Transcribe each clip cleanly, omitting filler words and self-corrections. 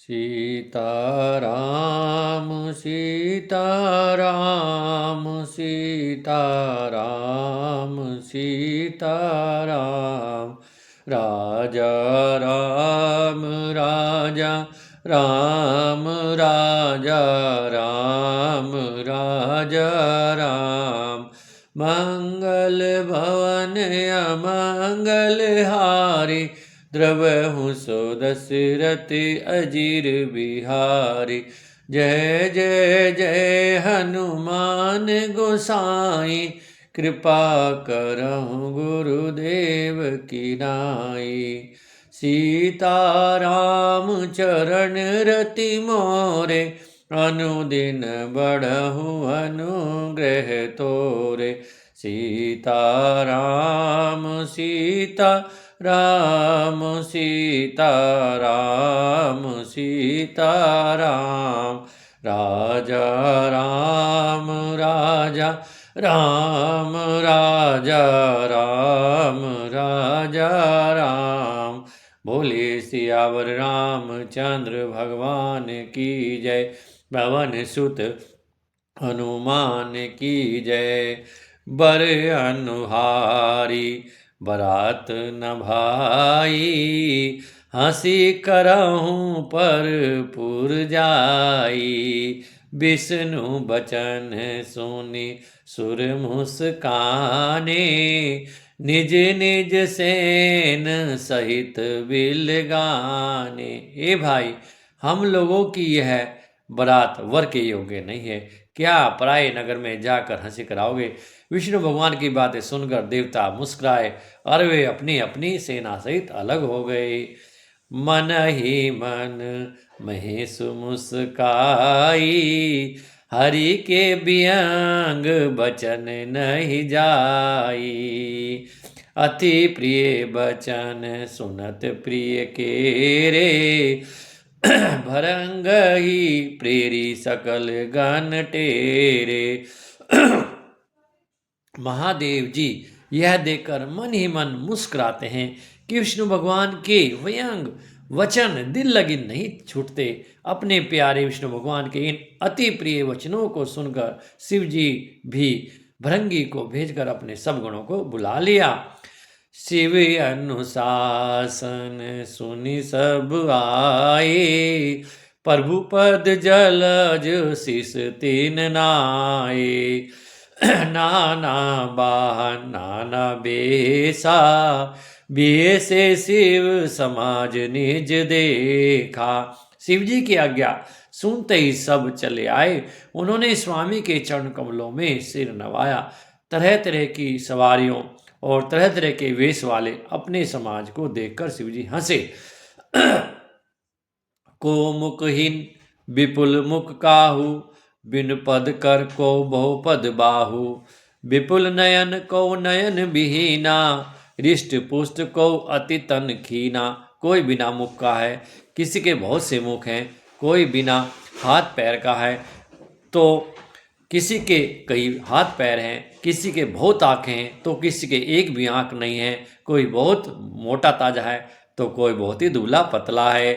सीताराम सीताराम सीताराम सीताराम राजा राम राजा राम राजा राम राजा राम मंगल भवन अमंगल हारी द्रवहु सो दशरथ अजीर बिहारी। जय जय जय हनुमान गोसाई कृपा करहु गुरुदेव की नाई। सीताराम चरण रति मोरे अनुदिन बढ़हु अनुग्रह तोरे। सीताराम सीता राम सीताराम सीताराम राजा राम राजा राम राजा राम राजा राम। बोले सियावर रामचंद्र भगवान की जय। पवन सुत हनुमान की जय। बर अनुहारी बरात न भाई हंसी करहूँ पर पुर जाई। विष्णु बचन सुनि सुर मुस्काने निज निज सेन सहित बिल गाने। ए भाई, हम लोगों की यह बारात वर के योग्य नहीं है। क्या पराये नगर में जाकर हंसी कराओगे। विष्णु भगवान की बातें सुनकर देवता मुस्कुराए और वे अपनी अपनी सेना सहित अलग हो गए। मन ही मन महेश मुस्काई हरि के व्यंग बचन नहीं जाई। अति प्रिय बचन सुनत प्रिय के रे भरंग ही प्रेरी सकल गण टेरे। महादेव जी यह देखकर मन ही मन मुस्कुराते हैं कि विष्णु भगवान के व्यंग वचन दिल लगी नहीं छूटते। अपने प्यारे विष्णु भगवान के इन अति प्रिय वचनों को सुनकर शिव जी भी भृंगी को भेजकर अपने सब गणों को बुला लिया। शिव अनुशासन सुनि सब आए प्रभु पद जलज शिष तीन नाये। नाना वाहन नाना बेसा बेसे शिव समाज निज देखा। शिव जी की आज्ञा सुनते ही सब चले आए। उन्होंने स्वामी के चरण कमलों में सिर नवाया। तरह तरह की सवारियों और तरह तरह के वेश वाले अपने समाज को देखकर शिव जी हंसे। को मुखहीन विपुल मुख काहू बिन पद कर को बहु पद बाहू। विपुल नयन को नयन विहीना रिष्ट पुष्ट को अति तन खीना। कोई बिना मुख का है, किसी के बहुत से मुख हैं। कोई बिना हाथ पैर का है तो किसी के कई हाथ पैर हैं। किसी के बहुत आँखें हैं तो किसी के एक भी आँख नहीं है। कोई बहुत मोटा ताजा है तो कोई बहुत ही दुबला पतला है।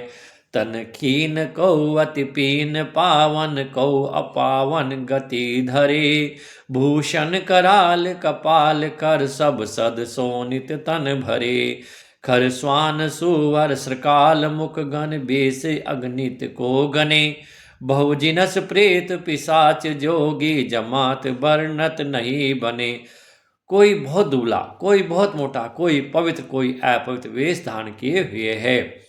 तन खीन कौ अति पीन पावन कौ अपावन गति धरे। भूषण कराल कपाल कर सब सद सोनित तन भरे। खर स्वान सुवर श्रकाल मुख गण बेस अगणित को गने। बहुजिनस प्रेत पिशाच जोगी जमात वर्णत नहीं बने। कोई बहुत दुबला, कोई बहुत मोटा, कोई पवित्र, कोई अपवित्र वेश धारण किए हुए है।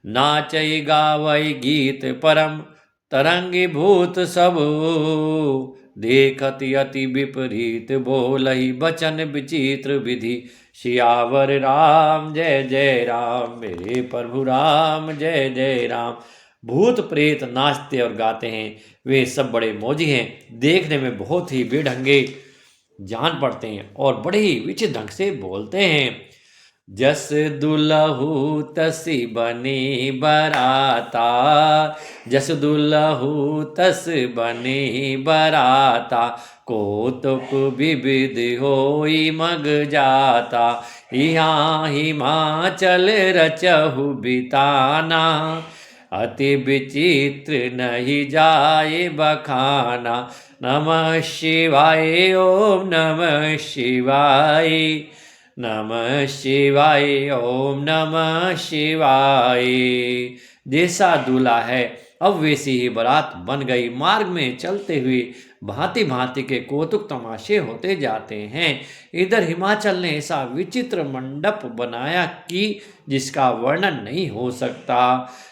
नाचई गावई गीत परम तरंगी भूत सब। देखत अति विपरीत बोलई बचन विचित्र विधि। सियावर राम जय जय राम मेरे प्रभु राम जय जय राम। भूत प्रेत नाचते और गाते हैं। वे सब बड़े मौजी हैं, देखने में बहुत ही बेढंगे जान पड़ते हैं और बड़े ही विचित्र ढंग से बोलते हैं। जस दुलहु तसी बनी बराता। जस दुलहु तस बनी बराता। कौतुक विविध होई मग जाता। यहाँ हिमाचल रचहु बिताना। अति विचित्र नहीं जाए बखाना। नमः शिवाय ओम नमः शिवाय, नमः शिवाय ओम नमः शिवाय। जैसा दूल्हा है अब वैसी ही बारात बन गई। मार्ग में चलते हुए भांति भांति के कौतुक तमाशे होते जाते हैं। इधर हिमाचल ने ऐसा विचित्र मंडप बनाया कि जिसका वर्णन नहीं हो सकता।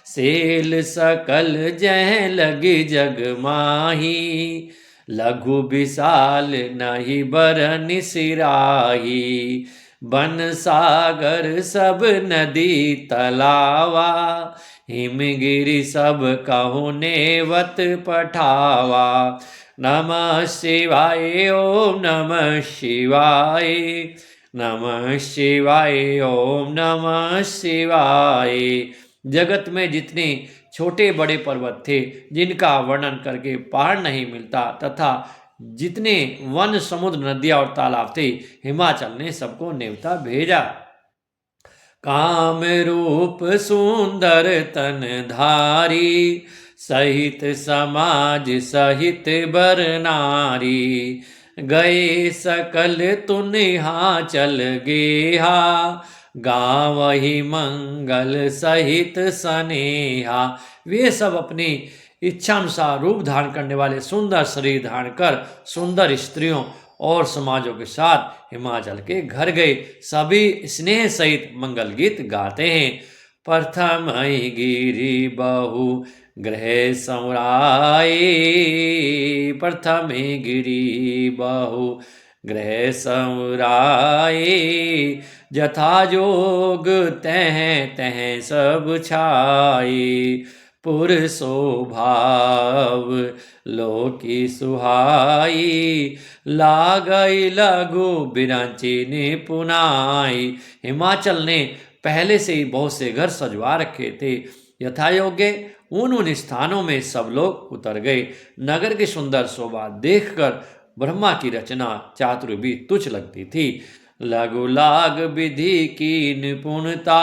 सेल सकल जह लगी जग माही, लघु विशाल नहीं बरन सिराही। बन सागर सब नदी तलावा, हिमगिरि सब कहु नेवत पठावा। नमः शिवाय ओम नमः शिवाय, नमः शिवाय ओम नमः शिवाय। जगत में जितने छोटे बड़े पर्वत थे जिनका वर्णन करके पार नहीं मिलता, तथा जितने वन समुद्र नदियां और तालाब थे, हिमाचल ने सबको नेवता भेजा। काम रूप सुंदर तन धारी, सहित समाज सहित बर नारी। गए सकल तुनिहा चल गेहा, गाँव ही मंगल सहित सनेहा। वे सब अपनी इच्छानुसार रूप धारण करने वाले सुंदर शरीर धारण कर सुंदर स्त्रियों और समाजों के साथ हिमाचल के घर गए। सभी स्नेह सहित मंगल गीत गाते हैं। प्रथम गिरि बहु ग्रह समुराई, प्रथम गिरि बहु ग्रह समुराई। जथा जोग तह तह सब छाई, पुर शोभाव लोकी सुहाई। लागई लघु बिरांची ने पुनाई। हिमाचल ने पहले से ही बहुत से घर सजवा रखे थे। यथायोग्य उन स्थानों में सब लोग उतर गए। नगर की सुंदर शोभा देखकर ब्रह्मा की रचना चातुर भी तुच्छ लगती थी। लघु लाग विधि की निपुणता,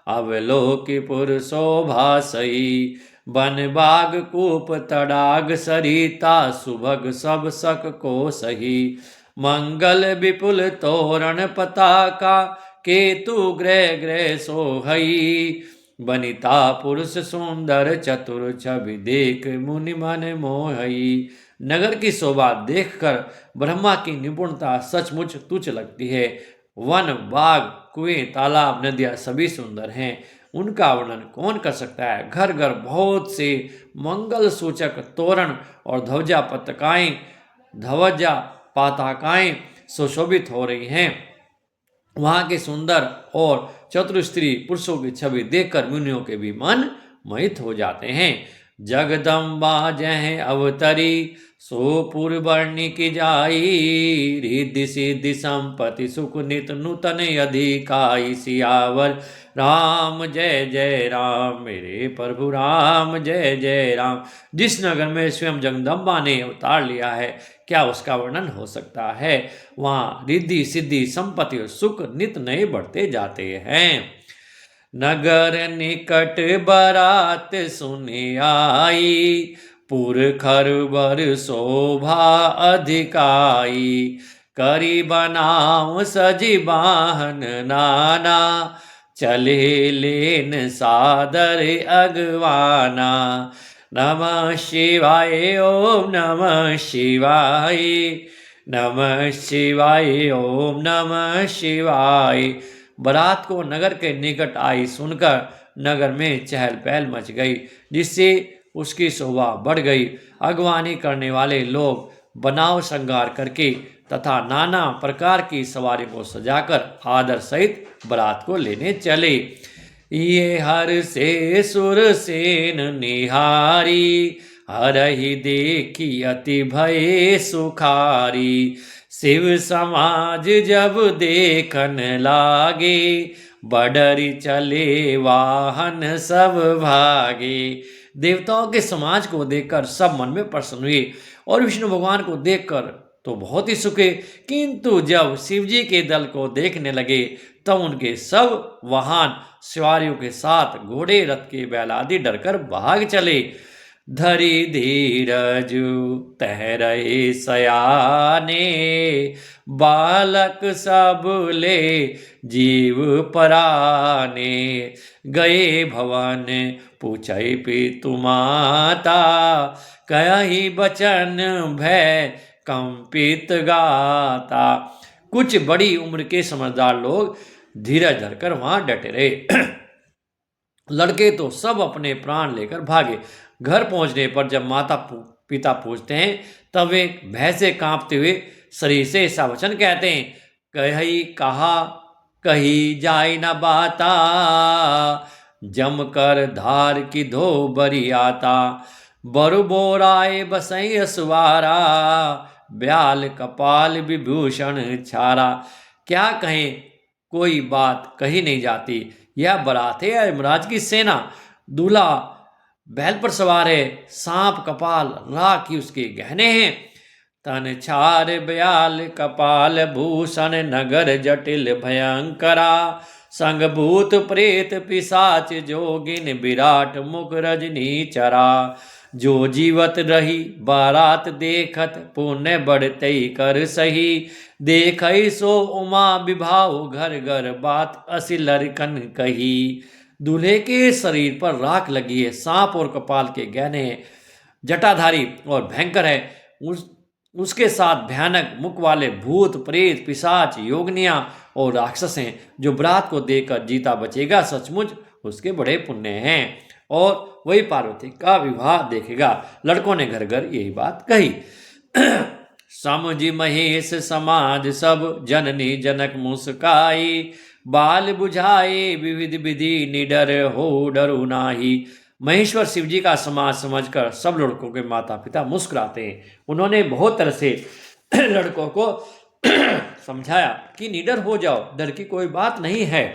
अवलोकिपुर शोभा सही। बन बाग कूप तड़ाग सरिता, सुभग सब सक को सही। मंगल विपुल तोरण पताका, केतु ग्रह ग्रह सोहई। बनिता पुरुष सुंदर चतुर, छवि देख मुनि मन मोहई। नगर की शोभा देखकर ब्रह्मा की निपुणता सचमुच तुच्छ लगती है। वन बाग कुएं तालाब नदियां सभी सुंदर हैं, उनका वर्णन कौन कर सकता है। घर घर बहुत से मंगल सूचक तोरण और ध्वजा पताकाएं सुशोभित हो रही हैं। वहां के सुंदर और चतुर स्त्री पुरुषों की छवि देखकर मुनियों के भी मन मोहित हो जाते हैं। जगदम्बा जह अवतरी, सो पूर्वर्णि की जाई। रिद्धि सिद्धि संपत्ति सुख नित नूतन अधिकाई। सियावर राम जय जय राम, मेरे प्रभु राम जय जय राम। जिस नगर में स्वयं जगदम्बा ने अवतार लिया है, क्या उसका वर्णन हो सकता है। वहाँ रिद्धि सिद्धि संपत्ति और सुख नित नए बढ़ते जाते हैं। नगर निकट बारात सुने आई, पुरखर बर शोभा अधिकाई। करी बनाव सजी वाहन नाना, चले लेन सादर अगवाना। नमः शिवाय ओम नमः शिवाय, नमः शिवाय ओम नमः शिवाय। बारात को नगर के निकट आई सुनकर नगर में चहल पहल मच गई, जिससे उसकी शोभा बढ़ गई। अगवानी करने वाले लोग बनाव श्रृंगार करके तथा नाना प्रकार की सवारी को सजाकर आदर सहित बारात को लेने चले। ये हर से सुर सेन निहारी, हरहि देखी अति भय सुखारी। शिव समाज जब देखन लागे, बडरी चले वाहन सब भागे। देवताओं के समाज को देखकर सब मन में प्रसन्न हुए और विष्णु भगवान को देखकर तो बहुत ही सुखे, किंतु जब शिवजी के दल को देखने लगे तब उनके सब वाहन सवारियों के साथ घोड़े, रथ के बैल आदि डरकर भाग चले। धरि धीरजु तह रहे सयाने, बालक सब ले जीव पराने। गए भवन पूछै पितु माता, कहि बचन भय कंपित गाता। कुछ बड़ी उम्र के समझदार लोग धीरज धरकर वहां डटे रहे। लड़के तो सब अपने प्राण लेकर भागे। घर पहुंचने पर जब माता पिता पूछते हैं तब वे भय से कांपते हुए शरीर से ऐसा वचन कहते हैं, कही कहा कही जाय न बाता, जम कर धार की धो बरी आता। बरु बोराए बसई असवारा, ब्याल कपाल विभूषण छारा। क्या कहें, कोई बात कही नहीं जाती। यह बारात है यमराज की सेना। दूल्हा बैल पर सवार है, सांप कपाल राखी उसके गहने हैं। तन छार ब्याल कपाल भूषण, नगर जटिल भयंकरा। संग भूत प्रेत पिशाच जोगिन, विराट मुख रजनी चरा। जो जीवत रही बारात देखत, पुण्य बढ़ते कर सही। देखई सो उमा विभाव, घर घर बात असी लड़कन कही। दूल्हे के शरीर पर राख लगी है, सांप और कपाल के गहने हैं, जटाधारी और भयंकर है। उसके साथ भयानक मुख वाले भूत प्रेत पिशाच योगनियां और राक्षस हैं। जो बरात को देखकर जीता बचेगा, सचमुच उसके बड़े पुण्य हैं और वही पार्वती का विवाह देखेगा। लड़कों ने घर घर यही बात कही। समझी महेश समाज सब, जननी जनक मुस्काई। बाल बुझाए विविध विधि, निडर हो डरू नाही। महेश्वर शिवजी का समाज समझकर सब लड़कों के माता पिता मुस्कुराते हैं। उन्होंने बहुत तरह से लड़कों को समझाया कि निडर हो जाओ, डर की कोई बात नहीं है।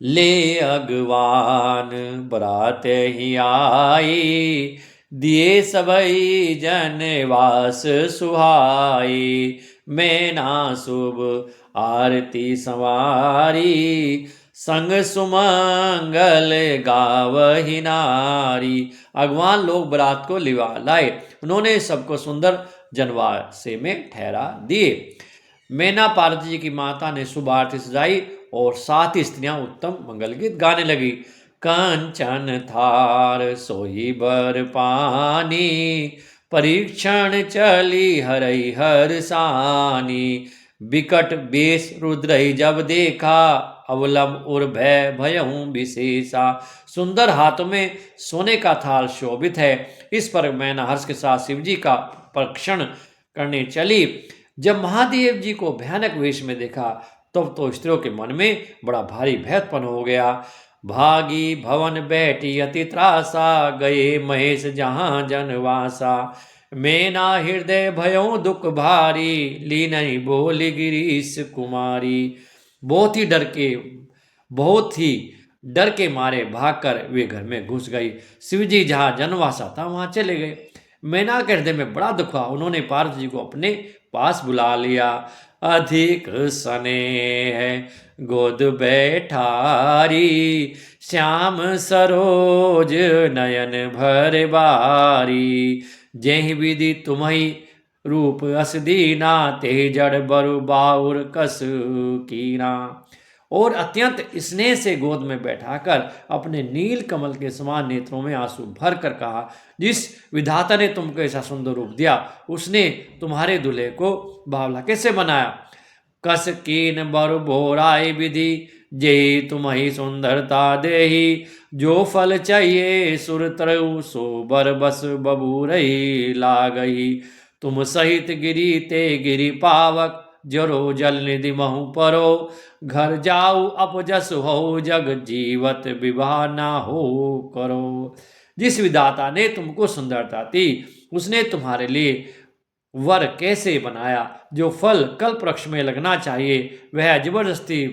ले अगवान बरात ही आई, दिए सबई जनवास सुहाई। मैना शुभ आरती संवारी, संग सुमंगल गावहि नारी। अगवान लोग बरात को लिवा लाए। उन्होंने सबको सुंदर जनवासे में ठहरा दिए। मैना पार्वती जी की माता ने शुभ आरती सजाई और 7 स्त्रियां उत्तम मंगल गीत गाने लगी। कंचन थार सोई बर पानी, परीक्षण चली हरई हर सानी। विकट बेश रुद्र जब देखा, अवलंब उर भय भयहूं विशेषा। सुंदर हाथों में सोने का थाल शोभित है। इस पर मैना हर्ष के साथ शिवजी का परीक्षण करने चली। जब महादेव जी को भयानक वेश में देखा तब तो स्त्रियों के मन में बड़ा भारी भय उत्पन्न हो गया। भागी भवन बैठी अति त्रासा, गए महेश जहां जनवासा। मैना हृदय भयों दुख भारी, लीनई बोली गिरीश कुमारी। बहुत ही डर के मारे भागकर वे घर में घुस गई। शिवजी जहां जनवासा था वहां चले गए। मैना के हृदय में बड़ा दुख हुआ। उन्होंने पार्वती जी को अपने पास बुला लिया। अधिक स्नेह गोद बैठारी, श्याम सरोज नयन भर बारी। जेहि विधि तुम्हि रूप अस दीना, ते जड़ बरु बाउर कस कीना। और अत्यंत स्नेह से गोद में बैठाकर अपने नील कमल के समान नेत्रों में आंसू भर कर कहा, जिस विधाता ने तुमको ऐसा सुंदर रूप दिया, उसने तुम्हारे दूल्हे को बावला कैसे बनाया। कस कीन बर भोराई विधि, जेहि तुम्हि सुंदरता देही। जो फल चाहिए सुर तरु, सो बर बस बबूरही लागही। तुम सहित गिरी ते गिरी पावक, जरो जल निधि महु परो। घर जाऊ अपजस हो, जग जीवत विवाह ना हो करो। जिस विधाता ने तुमको सुंदरता दी, उसने तुम्हारे लिए वर कैसे बनाया। जो फल कल्प वृक्ष में लगना चाहिए वह जबरदस्ती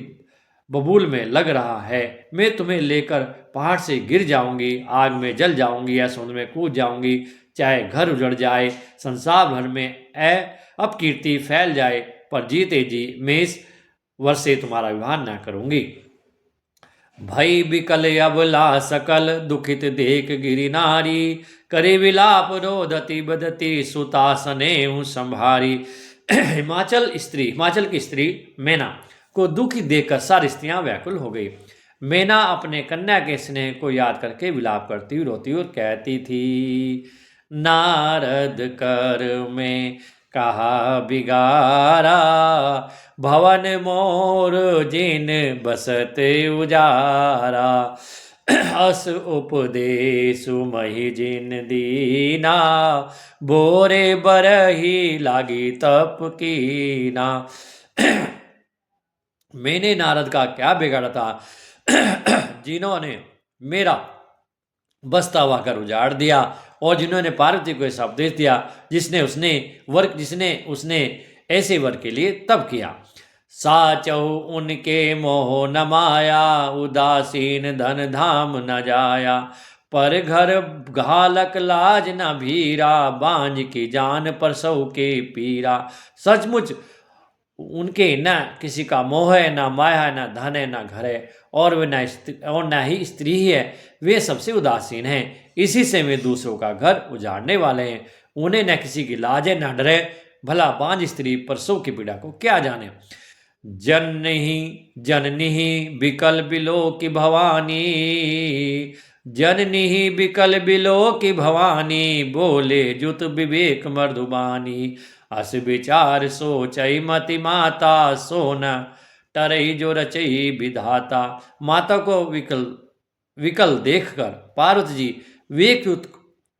बबूल में लग रहा है। मैं तुम्हें लेकर पहाड़ से गिर जाऊंगी, आग में जल जाऊंगी या समुद्र में कूद जाऊंगी, चाहे घर उजड़ जाए, संसार भर में अपकीर्ति फैल जाए, पर जीते जी मैं इस वर्ष से तुम्हारा विवाह न करूंगी। भई विकल अबला सकल दुखित देख गिरी नारी, करे विलाप रोदती बदती सुतासने संभारी। हिमाचल की स्त्री मैना को दुखी देखकर सारी स्त्रियां व्याकुल हो गई। मैना अपने कन्या के स्नेह को याद करके विलाप करती हुई रोती और कहती थी, नारद कर में कहा बिगारा, भवन मोर जिन बसत उजारा, अस उपदेश मही जिन दीना, बोरे बरही लागी तप कीना। मैंने नारद का क्या बिगाड़ा था जिन्होंने मेरा बसता हुआ घर उजाड़ दिया, और जिन्होंने पार्वती को ऐसा उपदेश दिया जिसने उसने ऐसे वर के लिए तब किया। साचौ उनके मोह न माया, उदासीन धन धाम न जाया, पर घर घालक लाज न भीरा, बांझ की जान परसौ के पीरा। सचमुच उनके न किसी का मोह है, न माया है, न धन है, न घर है, और वे न ही स्त्री ही है। वे सबसे उदासीन हैं, इसी से वे दूसरों का घर उजाड़ने वाले हैं। उन्हें न किसी की लाज है, न डर है। भला बांझ स्त्री परसों की पीड़ा को क्या जाने। जननी बिकल बिलो की भवानी, जननी बिकल बिलो की भवानी, बोले जुत विवेक मर्दुबानी, अस विचार सोचई मति माता, सोना टरई जो रचई विधाता। माता को विकल देखकर पार्वती जी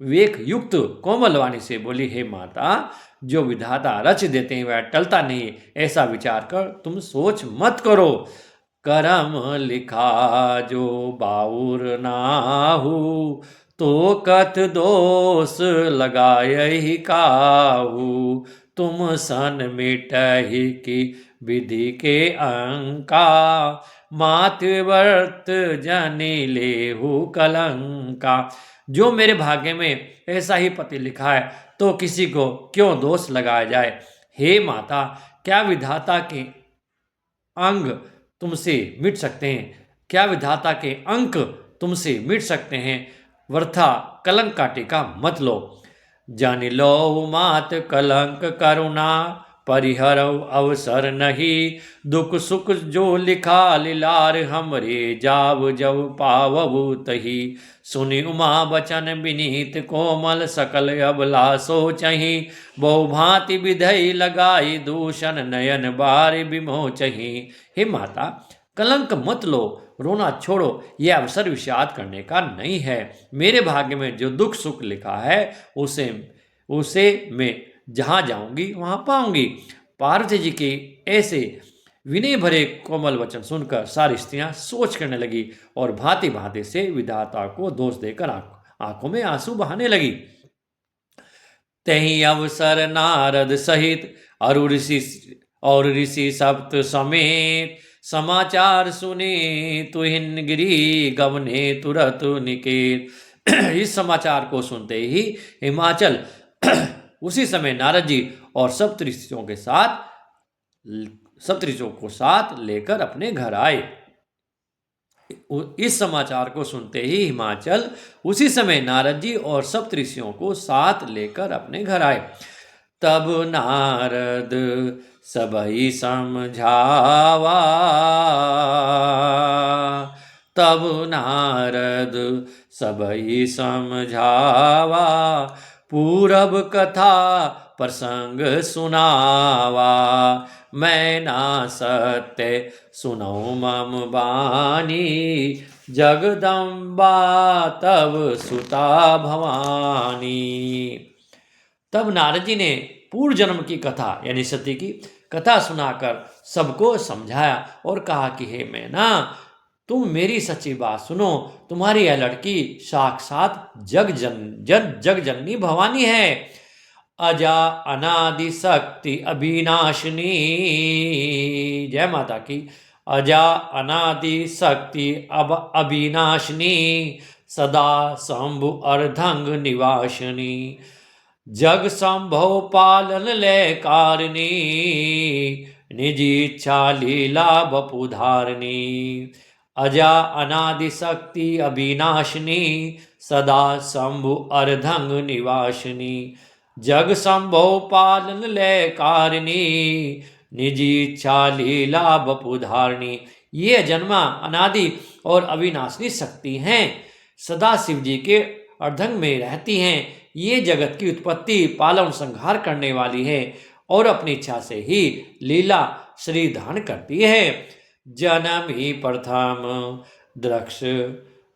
वेक युक्त कोमल वाणी से बोली, हे माता, जो विधाता रच देते हैं वह टलता नहीं, ऐसा विचार कर तुम सोच मत करो। करम लिखा जो बाउर नाहू, तो कथ दोष लगाए ही काहू, तुम सन मिटहि की विधि के अंका, मातृव्रत जनि लेहु कलंका। जो मेरे भाग्य में ऐसा ही पति लिखा है तो किसी को क्यों दोष लगाया जाए। हे माता, क्या विधाता के अंग तुमसे मिट सकते हैं? क्या विधाता के अंक तुमसे मिट सकते हैं? वृथा कलंक का टीका मत लो। जानि लो मात कलंक करुणा, परिहरौ अवसर नहीं, दुख सुख जो लिखा लिलार, हमरे जाव जब पावहु तही। सुनि उमा बचन विनीत कोमल, सकल अबला सोचहि, बहु भांति विधई लगाई, दूषण नयन बार विमोचहि। हे माता, कलंक मत लो, रोना छोड़ो, यह अवसर विषाद करने का नहीं है। मेरे भाग्य में जो दुख सुख लिखा है उसे मैं जहाँ जाऊंगी वहाँ पाऊंगी। पार्वती जी के ऐसे विनय भरे कोमल वचन सुनकर सारी स्त्रियां सोच करने लगी और भांति भांति से विधाता को दोष देकर आंखों में आंसू बहाने लगी। तही अवसर नारद सहित और ऋषि सप्त समेत, समाचार सुने तुहिन गिरी गमने तुरत निकेत। इस समाचार को सुनते ही हिमाचल उसी समय नारद जी और सप्तऋषियों को साथ लेकर अपने घर आए। इस समाचार को सुनते ही हिमाचल उसी समय नारद जी और सप्तऋषियों को साथ लेकर अपने घर आए। तब नारद सबई समझावा, तब नारद सबई समझावा, पूरब कथा प्रसंग सुनावा, मैं ना सत्य सुनौ मम बानी, जगदम्बा तब सुता भवानी। तब नारद जी ने पूर्व जन्म की कथा यानी सती की कथा सुनाकर सबको समझाया और कहा कि हे मैना, तुम मेरी सच्ची बात सुनो। तुम्हारी यह लड़की साक्षात जग जननी भवानी है, अजा अनादि शक्ति अविनाशिनी। जय माता की। अजा अनादि शक्ति अब अविनाशिनी सदा शंभु अर्धंग निवासिनी जग संभव पालन लय कारिणी निजी इच्छा लीला बपुधारिणी अजा अनादि शक्ति अविनाशिनी सदा शंभु अर्धंग निवासिनी जग संभव पालन लय कारिणी निजी इच्छा लीला बपुधारिणी। ये जन्मा अनादि और अविनाशिनी शक्ति हैं, सदा शिव जी के अर्धंग में रहती हैं। ये जगत की उत्पत्ति पालन संहार करने वाली है और अपनी इच्छा से ही लीला शरीर धारण करती है। जनमी प्रथम दक्ष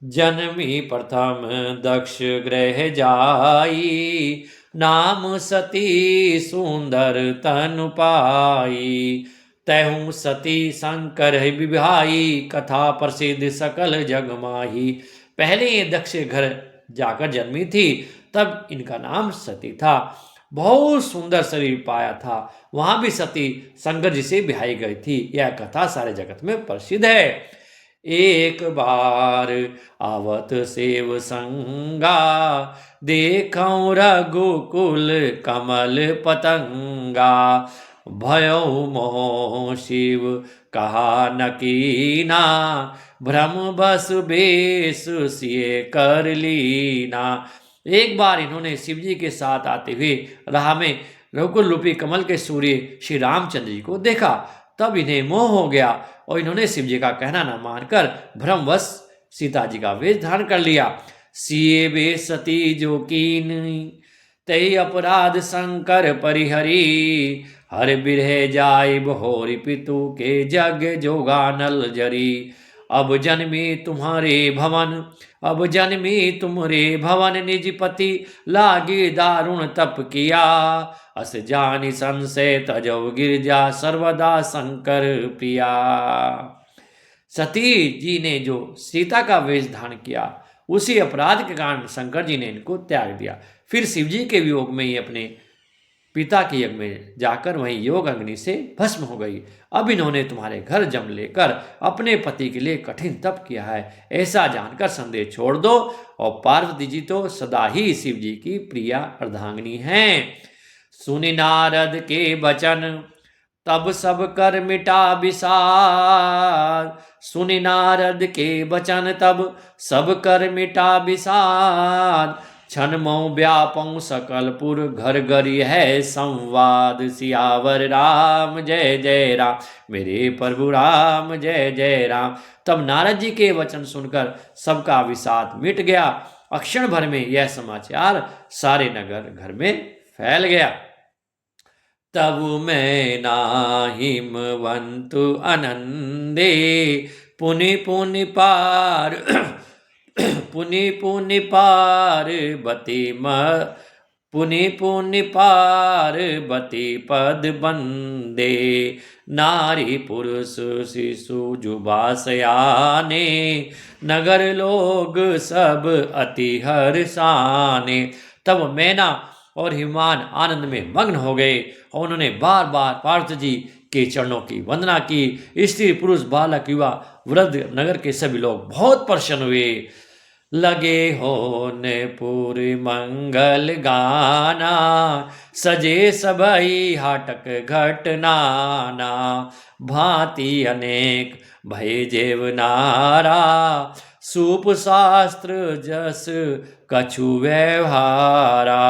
जनमी प्रथम दक्ष ग्रह जाई नाम सती सुंदर तनु पाई तहु सती शंकर विभाई कथा प्रसिद्ध सकल जग माही। पहले ये दक्ष घर जाकर जन्मी थी, तब इनका नाम सती था। बहुत सुंदर शरीर पाया था। वहां भी सती शंकर जी से ब्याही गई थी। यह कथा सारे जगत में प्रसिद्ध है। एक बार आवत सेव संगा देखौ रघुकुल कमल पतंगा भयो मोह शिव कहा न कीना भ्रम बस बेस सिए कर लीना। एक बार इन्होंने शिव जी के साथ आते हुए राह में रघुकुल रूपी कमल के सूर्य श्री रामचंद्र जी को देखा। तब इन्हें मोह हो गया और इन्होंने शिव जी का कहना न मानकर भ्रमवश सीता जी का वेश धारण कर लिया। सिए वे सती जो कीन तय अपराध शंकर परिहरी हर बिरह जाय बहोरी पितु के जग जोगानल जरी। अब जन्मी तुम्हारे भवन निज पति लागे दारुण तप किया अस जानि संशय तजौ गिरजा सर्वदा शंकर प्रिया। सती जी ने जो सीता का वेश धारण किया, उसी अपराध के कारण शंकर जी ने इनको त्याग दिया। फिर शिव जी के वियोग में ये अपने पिता के यज्ञ में जाकर वहीं योग अग्नि से भस्म हो गई। अब इन्होंने तुम्हारे घर जम लेकर अपने पति के लिए कठिन तप किया है, ऐसा जानकर संदेह छोड़ दो। और पार्वती जी तो सदा ही शिव जी की प्रिया अर्धांगिनी हैं। सुनि नारद के वचन तब सब कर मिटा विषाद। सुनि नारद के वचन तब सब कर मिटा विषाद। क्षण मऊ व्यापौ सकलपुर घर गरी है संवाद। सियावर राम जय जय राम मेरे प्रभु राम जय जय राम। तब नारद जी के वचन सुनकर सबका विषाद मिट गया। अक्षण भर में यह समाचार सारे नगर घर में फैल गया। तब मैं नाहिमवंतु आनंदे पुनि पुनि पार पुनि पुनि पार्वती पद बंदे। नारी पुरुष शिशु जुबा सयाने नगर लोग सब अति हर्षाने। तब मैना और हिमान आनंद में मग्न हो गए और उन्होंने बार बार पार्वती जी के चरणों की वंदना की। स्त्री पुरुष बालक युवा वृद्ध नगर के सभी लोग बहुत प्रसन्न हुए। लगे होने पूरी मंगल गाना सजे सबई हाटक घटनाना। भांति अनेक भय जेवनारा सूप शास्त्र जस कछु व्यवहारा।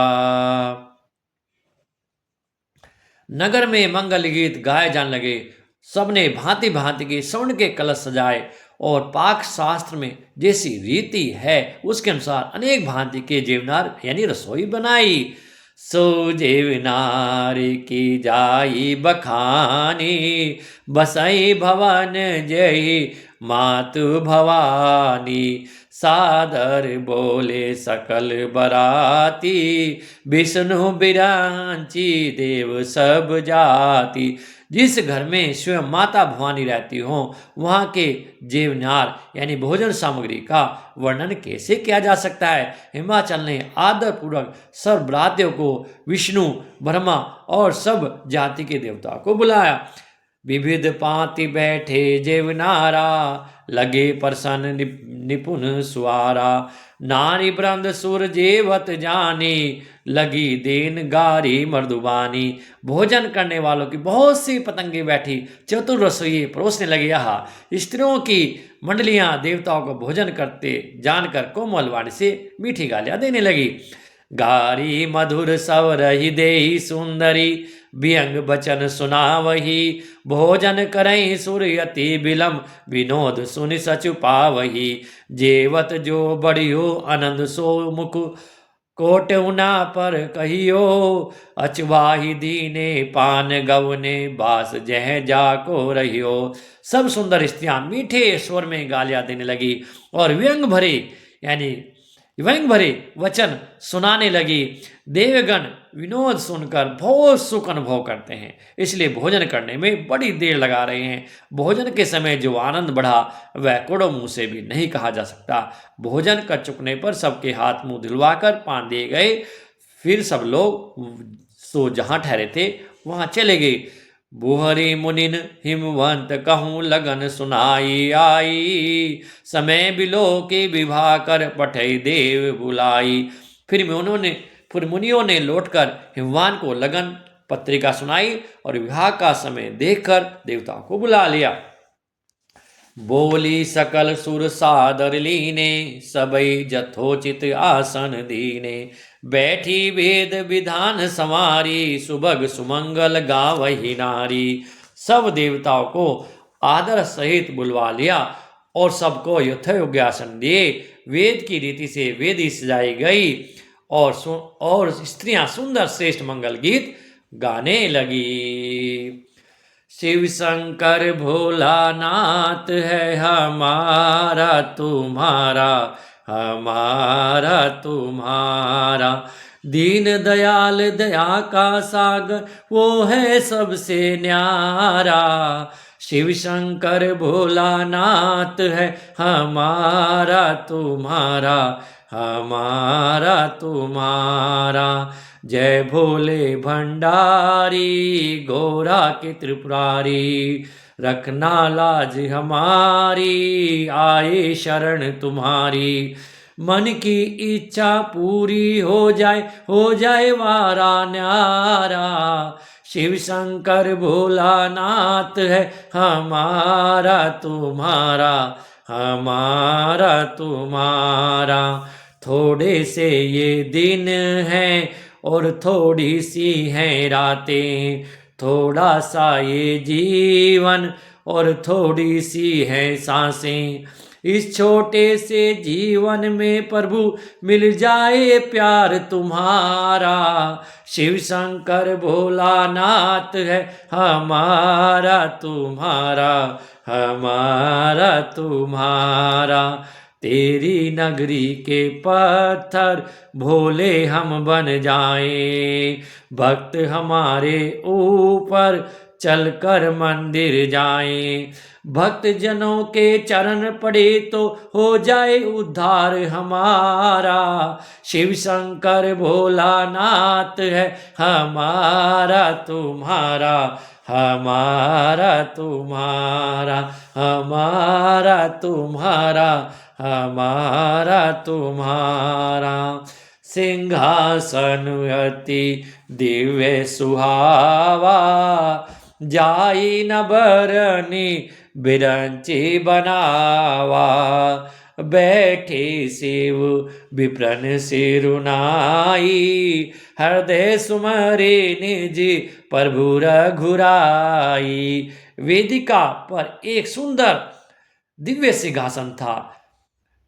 नगर में मंगल गीत गाए जाने लगे। सबने भांति भांति के स्वर्ण के कलश सजाए और पाक शास्त्र में जैसी रीति है उसके अनुसार अनेक भांति के जेवनार यानी रसोई बनाई। सो जेवनार की जाई बखानी बसई भवन जय मातु भवानी। सादर बोले सकल बराती विष्णु बिरांची देव सब जाति। जिस घर में स्वयं माता भवानी रहती हो वहाँ के जेवनार यानी भोजन सामग्री का वर्णन कैसे किया जा सकता है। हिमाचल ने आदरपूर्वक सर्व बरातियों को विष्णु ब्रह्मा और सब जाति के देवताओं को बुलाया। विविध पाति बैठे जेवनारा, लगे प्रसन्न निपुण सुआरा। नारी वृंद सुर जेवत जानी, लगी देन गारी मर्दुबानी। भोजन करने वालों की बहुत सी पतंगे बैठी चतुर रसोई परोसने लगे। यहाँ स्त्रियों की मंडलियां देवताओं को भोजन करते जानकर कोमल वाणी से मीठी गालियां देने लगी। गारी मधुर सब रही देही सुंदरी, व्यंग बचन सुनावही। भोजन करई सुरयति बिलम, विनोद सुनि सचु पावही। जेवत जो बढ़ियो आनंद सो मुख, कोटउना पर कहियो। अचवाही दीने पान गवने, बास जह जाको रहियो। सब सुंदर स्त्रियां मीठे स्वर में गालियां देने लगी और व्यंग भरे वचन सुनाने लगी। देवगण विनोद सुनकर बहुत सुख अनुभव करते हैं, इसलिए भोजन करने में बड़ी देर लगा रहे हैं। भोजन के समय जो आनंद बढ़ा वह कोड़ों मुंह से भी नहीं कहा जा सकता। भोजन कर चुकने पर सबके हाथ मुंह धुलवाकर पान दिए गए। फिर सब लोग जहां ठहरे थे वहां चले गए। बुहरी मुनिन हिमवंत कहूँ लगन सुनाई आई, समय बिलो के विवाह कर पठई देव बुलाई। फिर मुनियों ने लौटकर हिमवान को लगन पत्रिका सुनाई और विवाह का समय देखकर देवताओं को बुला लिया। बोली सकल सुर सादर लीने, सबई जथोचित आसन दीने। बैठी वेद विधान समारी, सुभग सुमंगल गावही नारी। सब देवताओं को आदर सहित बुलवा लिया और सबको यथोयोग्य आसन दिए। वेद की रीति से वेदी सजाई गई और स्त्रियां सुंदर श्रेष्ठ मंगल गीत गाने लगी। शिव शंकर भोलानाथ है हमारा तुम्हारा, हमारा तुम्हारा। दीन दयाल दया का सागर वो है सबसे न्यारा। शिव शंकर भोलानाथ है हमारा तुम्हारा, हमारा तुम्हारा। जय भोले भंडारी गोरा के त्रिपुरारी, रखना लाज हमारी आए शरण तुम्हारी। मन की इच्छा पूरी हो जाए वारा न्यारा। शिव शंकर भोलानाथ है हमारा तुम्हारा, हमारा तुम्हारा। थोड़े से ये दिन हैं और थोड़ी सी हैं रातें, थोड़ा सा ये जीवन और थोड़ी सी हैं सांसें। इस छोटे से जीवन में प्रभु मिल जाए प्यार तुम्हारा। शिव शंकर भोलानाथ है हमारा तुम्हारा, हमारा तुम्हारा। तेरी नगरी के पत्थर भोले हम बन जाएं, भक्त हमारे ऊपर चलकर मंदिर जाएं। भक्त जनों के चरण पड़े तो हो जाए उद्धार हमारा। शिव शंकर भोलानाथ है हमारा तुम्हारा, हमारा तुम्हारा, हमारा तुम्हारा, हमारा तुम्हारा। सिंहासन अति दिव्य सुहावा, जाई न बरनी बिरंची बनावा। बैठे शिव विप्रन सिरुनाई, हृदय सुमरे निज प्रभु रघुराई। वेदिका पर एक सुंदर दिव्य सिंहासन था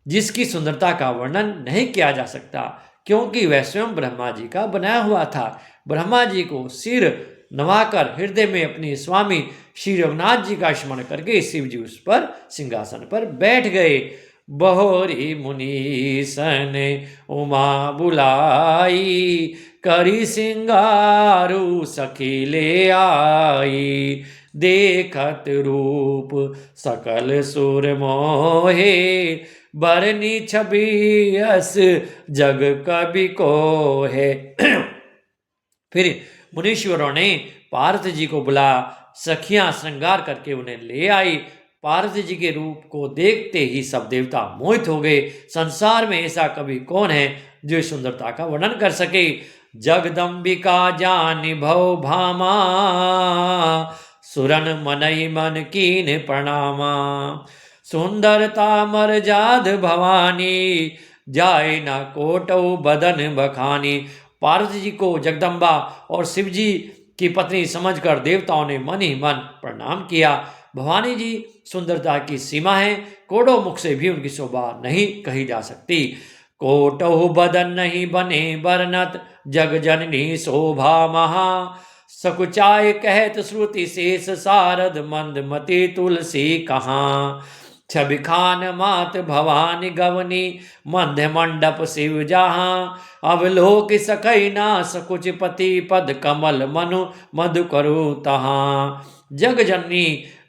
जिसकी सुंदरता का वर्णन नहीं किया जा सकता, क्योंकि वह स्वयं ब्रह्मा जी का बनाया हुआ था। ब्रह्मा जी को सिर नवाकर हृदय में अपने स्वामी श्री रघुनाथ जी का स्मरण करके शिव जी उस पर सिंहासन पर बैठ गए। बहोरी मुनीसन उमा बुलाई, करी सिंगारू सखी ले आई। देखत रूप सकल सुर मोहे, बरनी छवि अस जग कवि को है। फिर मुनीश्वरों ने पार्थ जी को बुला सखियां श्रृंगार करके उन्हें ले आई। पार्वती जी के रूप को देखते ही सब देवता मोहित हो गए। संसार में ऐसा कभी कौन है जो इस सुंदरता का वर्णन कर सके। जगदम्बिका जानि भव भामा, सुरन मनई मन कीन प्रणामा। सुंदरता मर जाद भवानी, जाए ना कोटौ बदन बखानी। पार्वती जी को जगदम्बा और शिव जी की पत्नी समझकर देवताओं ने मन ही मन प्रणाम किया। भवानी जी सुंदरता की सीमा है, कोड़ो मुख से भी उनकी शोभा नहीं कही जा सकती। कोटहु बदन नहीं बने बरनत, जग जननी शोभा महा। सकुचाय कहत श्रुति शेष सारद, मंदमती तुलसी कहाँ। छवि खान मात भवानी गवनी, मध्य मंडप शिव जहाँ। अवलोक सकई ना सकुच पति, पद कमल मनु मधु करु तहाँ। जग जननी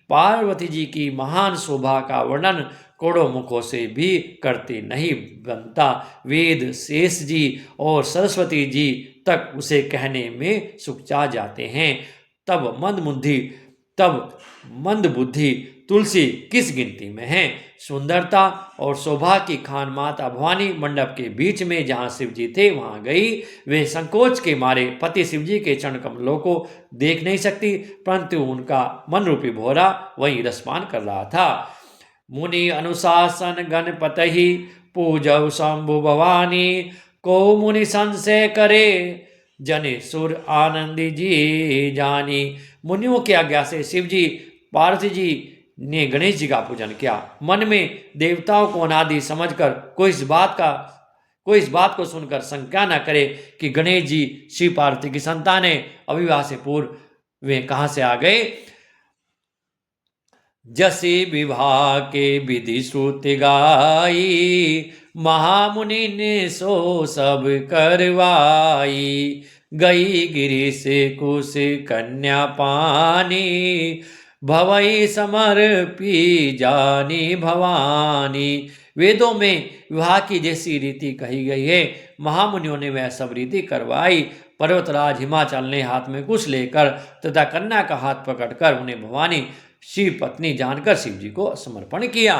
पार्वती जी की महान शोभा का वर्णन करोड़ों मुखों से भी करते नहीं बनता। वेद शेष जी और सरस्वती जी तक उसे कहने में सुखचा जाते हैं। तब मंद बुद्धि तुलसी किस गिनती में है। सुंदरता और शोभा की खान माता भवानी मंडप के बीच में जहाँ शिव जी थे वहां गई। वे संकोच के मारे पति शिव जी के चरण कमलों को देख नहीं सकती, परंतु उनका मन रूपी भोरा वहीं रसपान कर रहा था। मुनि अनुशासन गणपतहि, पूजौ शंभु भवानी। को मुनि संशय करे, जने सुर आनंदी जी जानी। मुनियों की आज्ञा से शिव जी पार्वती जी ने गणेश जी का पूजन किया। मन में देवताओं को अनादि समझकर कोई इस बात को सुनकर शंका न करे कि गणेश जी शिव पार्वती की संतान है। अविवाह से पूर्व वे कहां से आ गए। जसी विवाह के विधि श्रुति गाई, महामुनि ने सो सब करवाई। गई गिरी से कुश कन्या पानी, भवई समर्पी जानी भवानी। वेदों में विवाह की जैसी रीति कही गई है, महामुनियों ने वह सब रीति करवाई। पर्वतराज हिमाचल ने हाथ में कुश लेकर तथा कन्या का हाथ पकड़कर उन्हें भवानी शिव पत्नी जानकर शिव जी को समर्पण किया।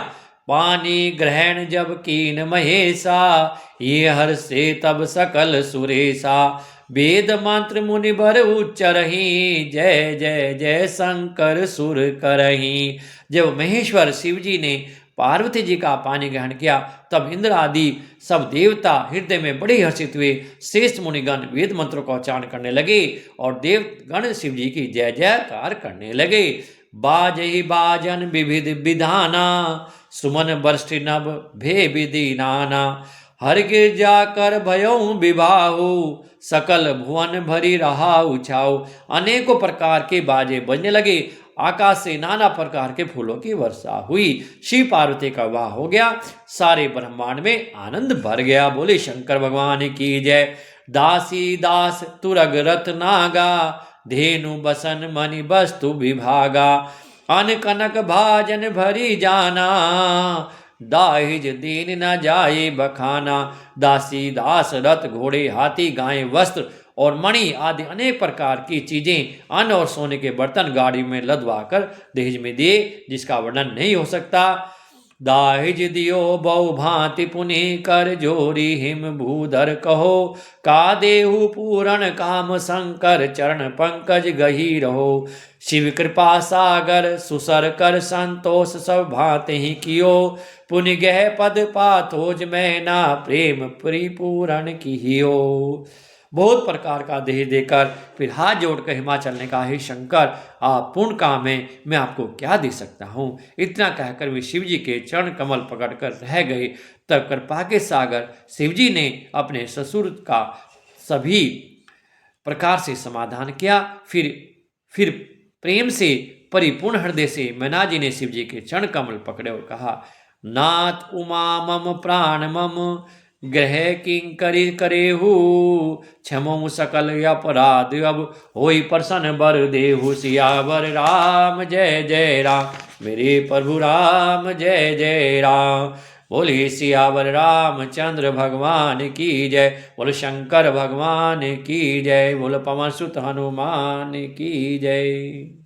पानी ग्रहण जब कीन महेशा, ये हर से तब सकल सुरेशा। वेद मंत्र मुनि बर उच्चरही, जय जय जय शंकर सुर करही। जब महेश्वर शिव जी ने पार्वती जी का पानी ग्रहण किया तब इंद्र आदि सब देवता हृदय में बड़े हर्षित हुए। श्रेष्ठ मुनिगण वेद मंत्रों का उच्चारण करने लगे और देवगण शिव जी की जय जयकार करने लगे। बाजहि बाजन विविध विधाना, सुमन वर्ष्ठ नभ भे विधि नाना। हर गिरजा कर भयऊ विवाहु, सकल भुवन भरी रहा उछाऊ। अनेकों प्रकार के बाजे बजने लगे, आकाश से नाना प्रकार के फूलों की वर्षा हुई। शिव पार्वती का विवाह हो गया, सारे ब्रह्मांड में आनंद भर गया। बोले शंकर भगवान की जय। दासी दास तुरग रथ नागा, धेनु बसन मणि वस्तु विभागा। अन कनक भाजन भरी जाना, दाहिज दीन न जाए बखाना। दासी दास रथ घोड़े हाथी गाय वस्त्र और मणि आदि अनेक प्रकार की चीजें अन्न और सोने के बर्तन गाड़ी में लदवा कर दहेज में दिए, जिसका वर्णन नहीं हो सकता। दाहिज दियो बहु भांति पुनि, कर जोरी हिम भूधर कहो। का देहु पूरण काम शंकर, चरण पंकज गही रहो। शिव कृपा सागर सुसर कर, संतोष सब भांति ही कियो। पुनि गह पद पाथोज मैना, प्रेम परिपूरण किहियो। बहुत प्रकार का देह देकर फिर हाथ जोड़कर हिमाचल ने कहा, हे शंकर आप पूर्ण काम है, मैं आपको क्या दे सकता हूँ। इतना कहकर वे शिव जी के चरण कमल पकड़कर रह गए। तब कृपा के सागर शिव जी ने अपने ससुर का सभी प्रकार से समाधान किया। फिर प्रेम से परिपूर्ण हृदय से मैना जी ने शिव जी के चरण कमल पकड़े और कहा, नाथ उमा मम प्राण मम, ग्रह किंकरी करेहु। क्षमो सकल अपराध, अब होई प्रसन्न बर देहु। सियावर राम जय जय राम, मेरे प्रभु राम जय जय राम। बोले सियावर रामचंद्र भगवान की जय। बोल शंकर भगवान की जय। बोल पवन सुत हनुमान की जय।